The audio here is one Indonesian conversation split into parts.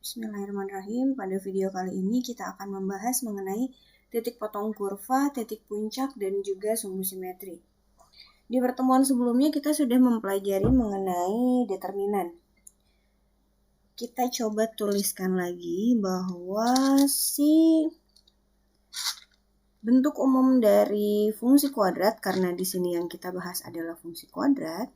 Bismillahirrahmanirrahim. Pada video kali ini kita akan membahas mengenai titik potong kurva, titik puncak, dan juga sumbu simetri. Di pertemuan sebelumnya kita sudah mempelajari mengenai determinan. Kita coba tuliskan lagi bahwa bentuk umum dari fungsi kuadrat, karena di sini yang kita bahas adalah fungsi kuadrat,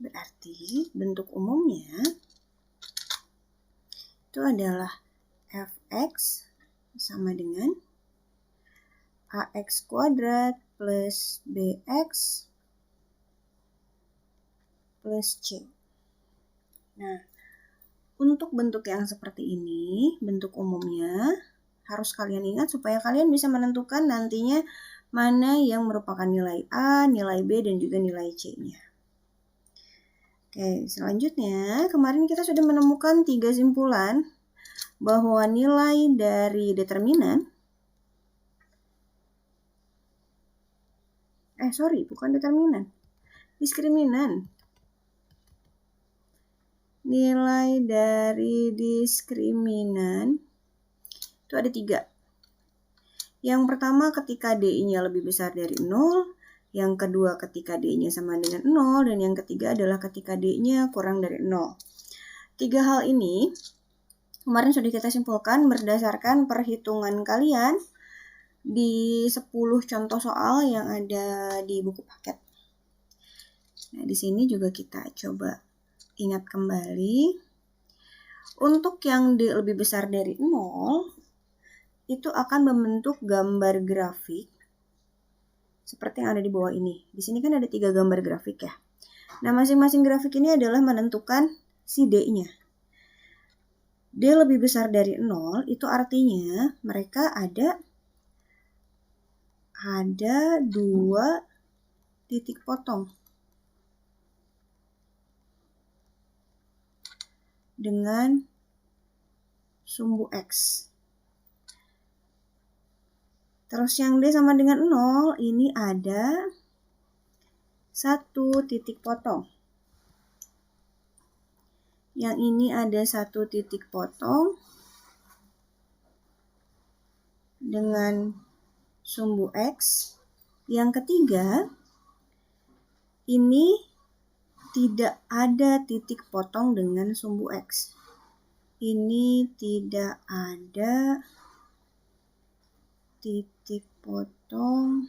berarti bentuk umumnya itu adalah fx sama dengan ax kuadrat plus bx plus c. Nah, untuk bentuk yang seperti ini, bentuk umumnya harus kalian ingat supaya kalian bisa menentukan nantinya mana yang merupakan nilai A, nilai B, dan juga nilai C-nya. Oke, selanjutnya kemarin kita sudah menemukan 3 simpulan bahwa nilai dari determinan, bukan determinan, diskriminan. Nilai dari diskriminan itu ada 3. Yang pertama ketika D-nya lebih besar dari 0, yang kedua ketika D-nya sama dengan 0, dan yang ketiga adalah ketika D-nya kurang dari 0. 3 hal ini kemarin sudah kita simpulkan berdasarkan perhitungan kalian di 10 contoh soal yang ada di buku paket. Nah, di sini juga kita coba ingat kembali. Untuk yang D lebih besar dari 0, itu akan membentuk gambar grafik seperti yang ada di bawah ini. Di sini kan ada 3 gambar grafik ya. Nah, masing-masing grafik ini adalah menentukan si D-nya. D lebih besar dari 0, itu artinya mereka ada 2 titik potong dengan sumbu X. Terus yang D sama dengan 0, ini ada 1 titik potong. Yang ini ada 1 titik potong dengan sumbu X. Yang ketiga, ini tidak ada titik potong dengan sumbu X. Ini tidak ada titik potong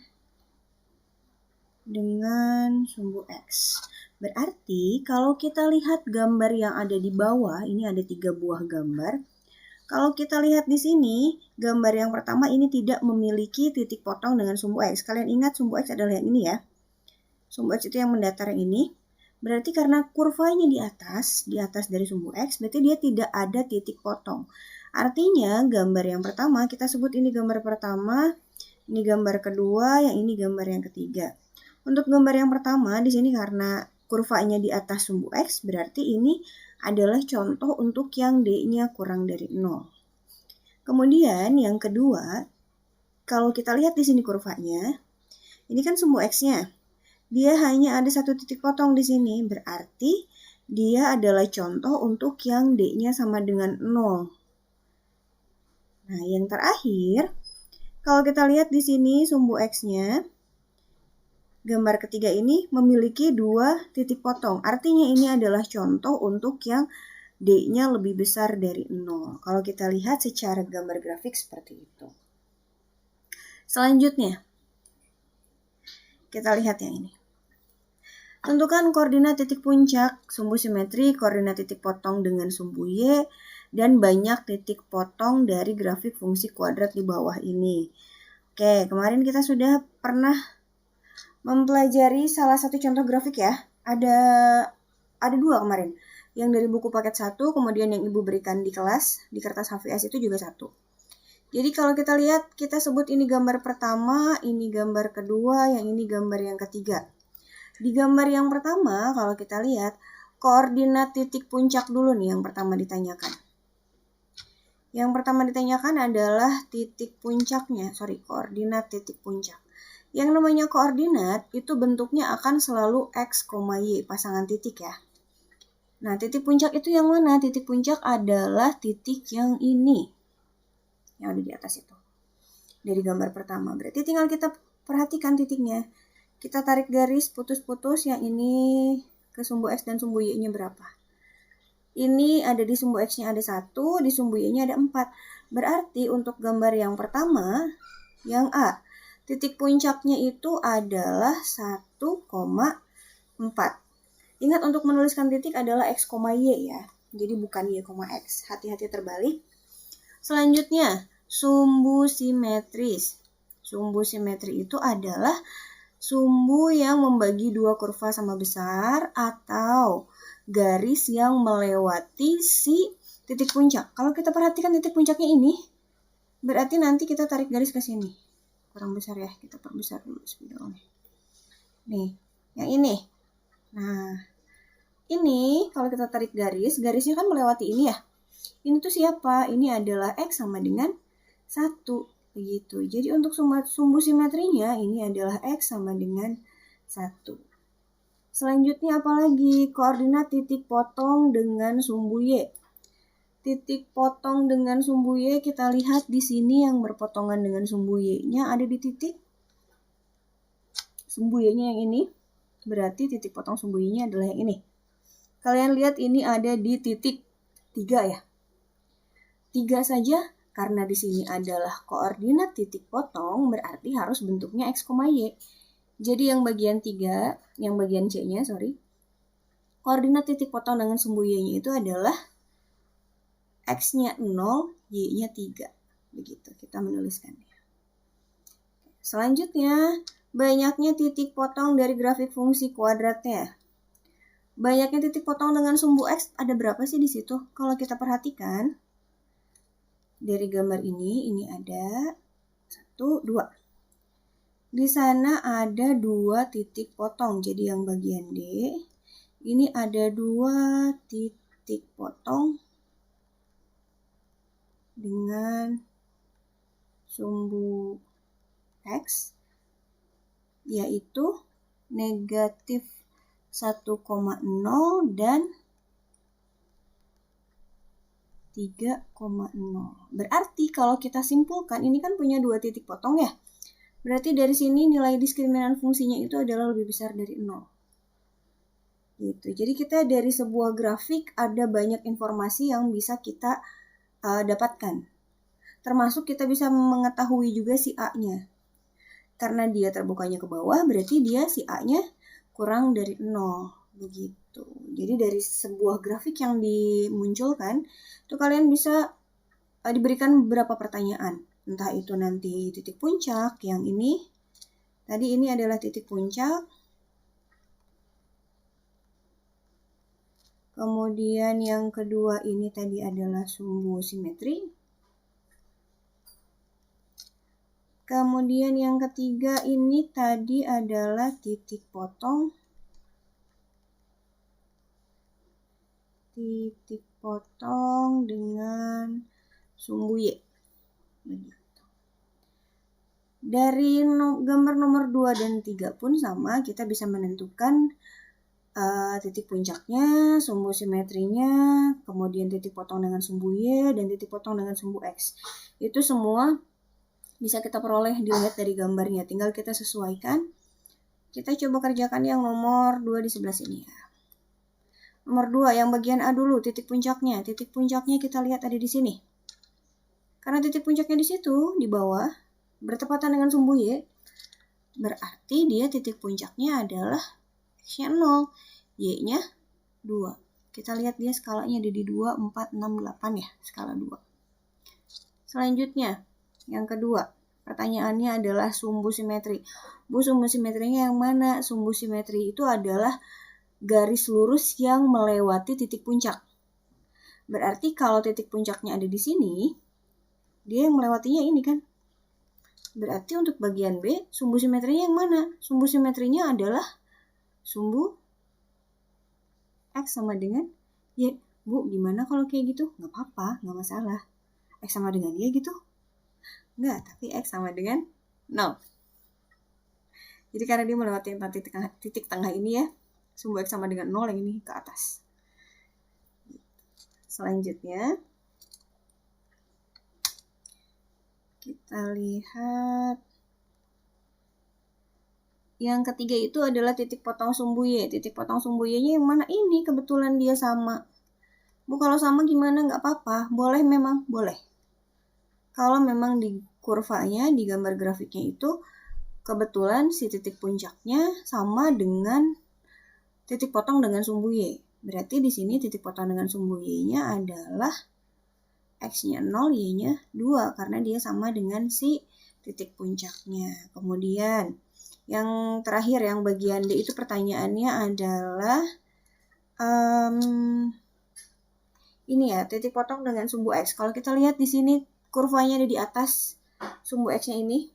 dengan sumbu X. Berarti kalau kita lihat gambar yang ada di bawah, ini ada 3 buah gambar. Kalau kita lihat di sini, gambar yang pertama ini tidak memiliki titik potong dengan sumbu X. Kalian ingat sumbu X adalah yang ini ya. Sumbu X itu yang mendatar yang ini. Berarti karena kurvanya di atas dari sumbu X, berarti dia tidak ada titik potong. Artinya gambar yang pertama, kita sebut ini gambar pertama, ini gambar kedua, yang ini gambar yang ketiga. Untuk gambar yang pertama, di sini karena kurvanya di atas sumbu X, berarti ini adalah contoh untuk yang D-nya kurang dari 0. Kemudian yang kedua, kalau kita lihat di sini kurvanya, ini kan sumbu X-nya. Dia hanya ada 1 titik potong di sini, berarti dia adalah contoh untuk yang D-nya sama dengan 0. Nah, yang terakhir, kalau kita lihat di sini sumbu X-nya, gambar ketiga ini memiliki 2 titik potong. Artinya ini adalah contoh untuk yang D-nya lebih besar dari 0. Kalau kita lihat secara gambar grafik seperti itu. Selanjutnya, kita lihat yang ini. Tentukan koordinat titik puncak, sumbu simetri, koordinat titik potong dengan sumbu Y, dan banyak titik potong dari grafik fungsi kuadrat di bawah ini. Oke, kemarin kita sudah pernah mempelajari salah satu contoh grafik ya. Ada 2 kemarin. Yang dari buku paket 1, kemudian yang Ibu berikan di kelas, di kertas HVS itu juga 1. Jadi kalau kita lihat, kita sebut ini gambar pertama, ini gambar kedua, yang ini gambar yang ketiga. Di gambar yang pertama, kalau kita lihat, koordinat titik puncak dulu nih yang pertama ditanyakan. Yang pertama ditanyakan adalah titik puncaknya, koordinat titik puncak. Yang namanya koordinat itu bentuknya akan selalu X, Y, pasangan titik ya. Nah, titik puncak itu yang mana? Titik puncak adalah titik yang ini. Yang ada di atas itu. Dari gambar pertama. Berarti tinggal kita perhatikan titiknya. Kita tarik garis putus-putus yang ini ke sumbu X dan sumbu Y-nya berapa. Ini ada di sumbu X-nya ada 1, di sumbu Y-nya ada 4. Berarti untuk gambar yang pertama, yang A, titik puncaknya itu adalah 1,4. Ingat untuk menuliskan titik adalah X, Y ya. Jadi bukan Y, X. Hati-hati terbalik. Selanjutnya, sumbu simetris. Sumbu simetri itu adalah sumbu yang membagi dua kurva sama besar atau garis yang melewati si titik puncak. Kalau kita perhatikan titik puncaknya ini, berarti nanti kita tarik garis ke sini. Kurang besar ya, kita perbesar dulu spidolnya. Nih, yang ini. Nah, ini kalau kita tarik garisnya kan melewati ini ya. Ini tuh siapa? Ini adalah X sama dengan 1. Begitu. Jadi untuk sumbu simetrinya ini adalah X sama dengan 1. Selanjutnya apalagi? Koordinat titik potong dengan sumbu Y. Titik potong dengan sumbu Y kita lihat di sini yang berpotongan dengan sumbu Y-nya ada di titik sumbu Y-nya yang ini. Berarti titik potong sumbu Y-nya adalah yang ini. Kalian lihat ini ada di titik 3 ya. 3 saja karena di sini adalah koordinat titik potong berarti harus bentuknya X, Y. Jadi yang bagian 3, yang bagian C-nya, koordinat titik potong dengan sumbu Y-nya itu adalah X-nya 0, Y-nya 3. Begitu kita menuliskannya. Selanjutnya, banyaknya titik potong dari grafik fungsi kuadratnya. Banyaknya titik potong dengan sumbu X ada berapa sih di situ? Kalau kita perhatikan, dari gambar ini ada 1, 2. Di sana ada 2 titik potong. Jadi yang bagian D, ini ada 2 titik potong dengan sumbu X, yaitu negatif 1,0 dan 3,0. Berarti kalau kita simpulkan, ini kan punya 2 titik potong ya. Berarti dari sini nilai diskriminan fungsinya itu adalah lebih besar dari 0. Gitu. Jadi kita dari sebuah grafik ada banyak informasi yang bisa kita dapatkan. Termasuk kita bisa mengetahui juga si A-nya. Karena dia terbukanya ke bawah, berarti dia si A-nya kurang dari 0. Begitu. Jadi dari sebuah grafik yang dimunculkan, itu kalian bisa diberikan beberapa pertanyaan. Entah itu nanti titik puncak, yang ini. Tadi ini adalah titik puncak. Kemudian yang kedua ini tadi adalah sumbu simetri. Kemudian yang ketiga ini tadi adalah titik potong. Titik potong dengan sumbu Y. Begitu. Dari gambar nomor 2 dan 3 pun sama, kita bisa menentukan titik puncaknya, sumbu simetrinya, kemudian titik potong dengan sumbu Y, dan titik potong dengan sumbu X. Itu semua bisa kita peroleh dilihat dari gambarnya. Tinggal kita sesuaikan. Kita coba kerjakan yang nomor 2 di sebelah sini ya. Nomor 2, yang bagian A dulu, titik puncaknya. Titik puncaknya kita lihat ada di sini. Karena titik puncaknya di situ, di bawah, bertepatan dengan sumbu Y, berarti dia titik puncaknya adalah X-nya 0, Y-nya 2. Kita lihat dia skalanya ada di 2, 4, 6, 8 ya, skala 2. Selanjutnya, yang kedua, pertanyaannya adalah sumbu simetri. Bu, sumbu simetrinya yang mana? Sumbu simetri itu adalah garis lurus yang melewati titik puncak. Berarti kalau titik puncaknya ada di sini, dia yang melewatinya ini kan. Berarti untuk bagian B, sumbu simetrinya yang mana? Sumbu simetrinya adalah sumbu X sama dengan Y. Bu, gimana kalau kayak gitu? Nggak apa-apa, nggak masalah. X sama dengan Y gitu? Nggak, tapi X sama dengan 0. Jadi karena dia melewati titik tengah ini ya, sumbu X sama dengan 0, yang ini ke atas. Selanjutnya, kita lihat yang ketiga itu adalah titik potong sumbu Y. Titik potong sumbu Y-nya yang mana? Ini kebetulan dia sama. Bu, kalau sama gimana? Nggak apa-apa. Boleh memang? Boleh. Kalau memang di kurvanya, di gambar grafiknya itu, kebetulan si titik puncaknya sama dengan titik potong dengan sumbu Y. Berarti di sini titik potong dengan sumbu Y-nya adalah X-nya 0, Y-nya 2, karena dia sama dengan si titik puncaknya. Kemudian, yang terakhir, yang bagian D itu pertanyaannya adalah, ini ya, titik potong dengan sumbu X. Kalau kita lihat di sini, kurvanya ada di atas sumbu X-nya ini.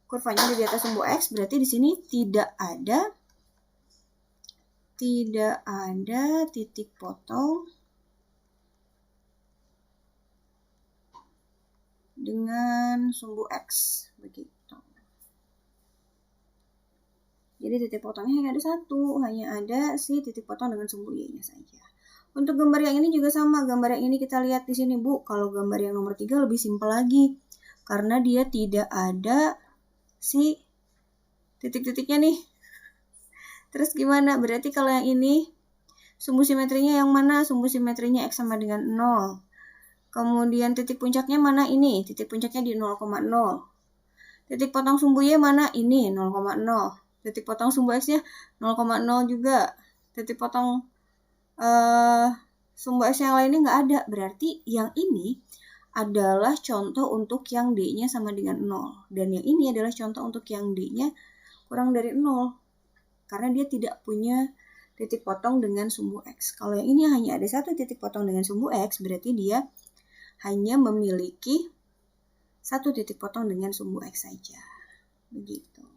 Kurvanya ada di atas sumbu X, berarti di sini tidak ada titik potong dengan sumbu X, begitu. Jadi titik potongnya hanya ada satu, hanya ada si titik potong dengan sumbu Y-nya saja. Untuk gambar yang ini juga sama, gambar yang ini kita lihat di sini, Bu. Kalau gambar yang nomor 3 lebih simpel lagi, karena dia tidak ada si titik-titiknya nih. Terus gimana? Berarti kalau yang ini, sumbu simetrinya yang mana? Sumbu simetrinya X sama dengan 0. Kemudian titik puncaknya mana? Ini. Titik puncaknya di 0,0. Titik potong sumbu Y mana? Ini, 0,0. Titik potong sumbu X-nya 0,0 juga. Titik potong sumbu X yang lainnya nggak ada. Berarti yang ini adalah contoh untuk yang D-nya sama dengan 0. Dan yang ini adalah contoh untuk yang D-nya kurang dari 0. Karena dia tidak punya titik potong dengan sumbu X. Kalau yang ini hanya ada satu titik potong dengan sumbu X, berarti dia hanya memiliki satu titik potong dengan sumbu X saja. Begitu.